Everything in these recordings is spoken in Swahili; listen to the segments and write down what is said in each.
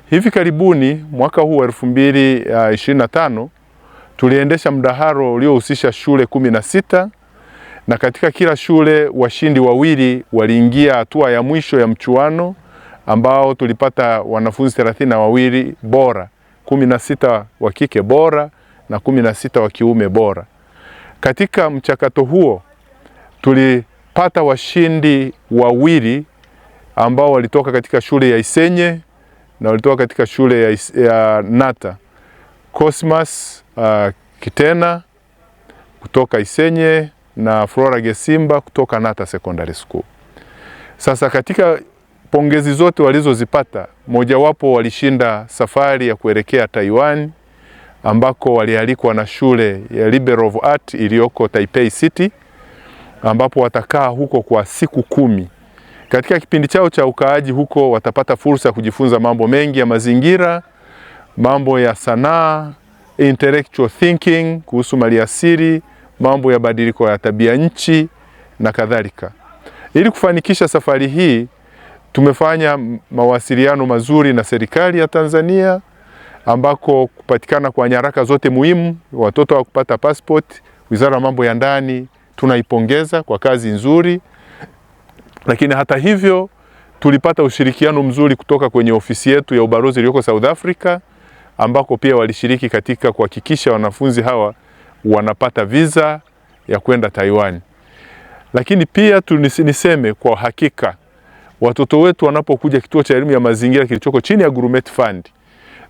Hivi karibuni mwaka huu 2025 tuliendesha mdahalo uliohusisha shule 16 na katika kila shule washindi wawili waliingia hatua ya mwisho ya mchuano ambao tulipata wanafunzi 32 bora, 16 wa kike bora na 16 wa kiume bora. Katika mchakato huo tulipata washindi wawili ambao walitoka katika shule ya Isenye na walitoka katika shule ya Nata. Cosmas Kitena kutoka Isenye na Flora Gesimba kutoka Nata Secondary School. Sasa katika pongezi zote walizozipata, mojawapo walishinda safari ya kuelekea Taiwan ambako walialikwa na shule ya Liberal of Art iliyoko Taipei City, ambapo watakaa huko kwa siku 10. Katika kipindi chao cha ukaaji huko watapata fursa ya kujifunza mambo mengi ya mazingira, mambo ya sanaa, intellectual thinking kuhusu maliasili, mambo ya badiliko ya tabia nchi na kadhalika. Ili kufanikisha safari hii tumefanya mawasiliano mazuri na serikali ya Tanzania ambako kupatikana kwa nyaraka zote muhimu, watoto wa kupata passport, Wizara ya Mambo ya Ndani tunaipongeza kwa kazi nzuri. Lakini hata hivyo tulipata ushirikiano mzuri kutoka kwenye ofisi yetu ya ubalozi iliyoko South Africa ambako pia walishiriki katika kuhakikisha wanafunzi hawa wanapata visa ya kwenda Taiwan. Lakini pia niseme kwa hakika watoto wetu wanapokuja kituo cha elimu ya mazingira kilichoko chini ya Gurumet Fund,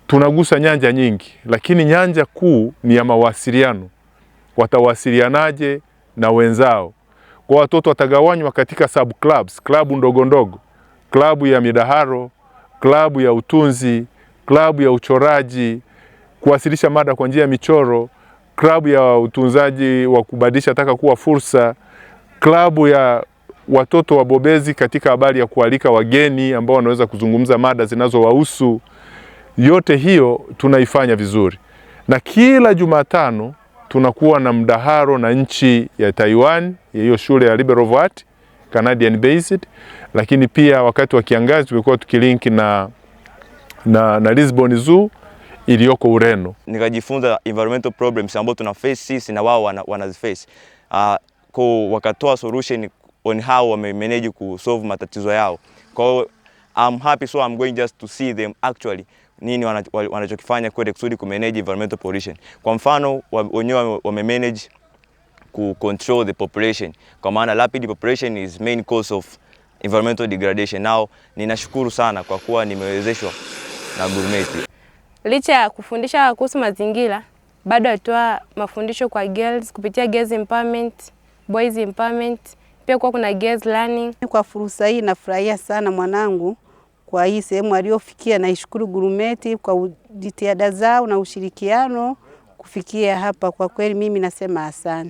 tunagusa nyanja nyingi, lakini nyanja kuu ni ya mawasiliano. Watawasilianaje na wenzao? Kwa watoto watagawanywa katika sub clubs, klabu ndogo ndogo, klabu ya midaharo, klabu ya utunzi, klabu ya uchoraji, kuwasilisha mada kwa njia ya michoro, klabu ya utunzaji wa kubadilisha taka kuwa fursa, klabu ya watoto wabobezi katika habari ya kualika wageni ambao wanaweza kuzungumza mada zinazowahusu. Yote hiyo tunaifanya vizuri. Na kila Jumatano tunakuwa na mdahalo na nchi ya Taiwan, hiyo shule ya Liberal of Art, Canadian based, lakini pia wakati wa kiangazi tumekuwa tukilink na Lisbon Zoo iliyoko Ureno. Nikajifunza environmental problems ambazo tuna face sisi na wao wanaziface. Kwa wakatoa solution on how wame manage ku solve matatizo yao. Kwa I'm happy, so I'm going just to see them actually nini wanachokifanya kwa kusudi ku manage environmental pollution. Kwa mfano wenyewe wame manage ku control the population, kwa maana rapid population is main cause of environmental degradation. Now ninashukuru sana kwa kuwa nimewezeshwa na Gurumet. Licha ya kufundisha kuhusu mazingira, bado atoa mafundisho kwa girls kupitia girls empowerment, boys empowerment, pia kuna girls learning. Kwa fursa hii nafurahia sana mwanangu kwa hii sehemu aliyofikia. Naishukuru Gurumet kwa jitihada zao na ushirikiano kufikia hapa. Kwa kweli mimi nasema asante.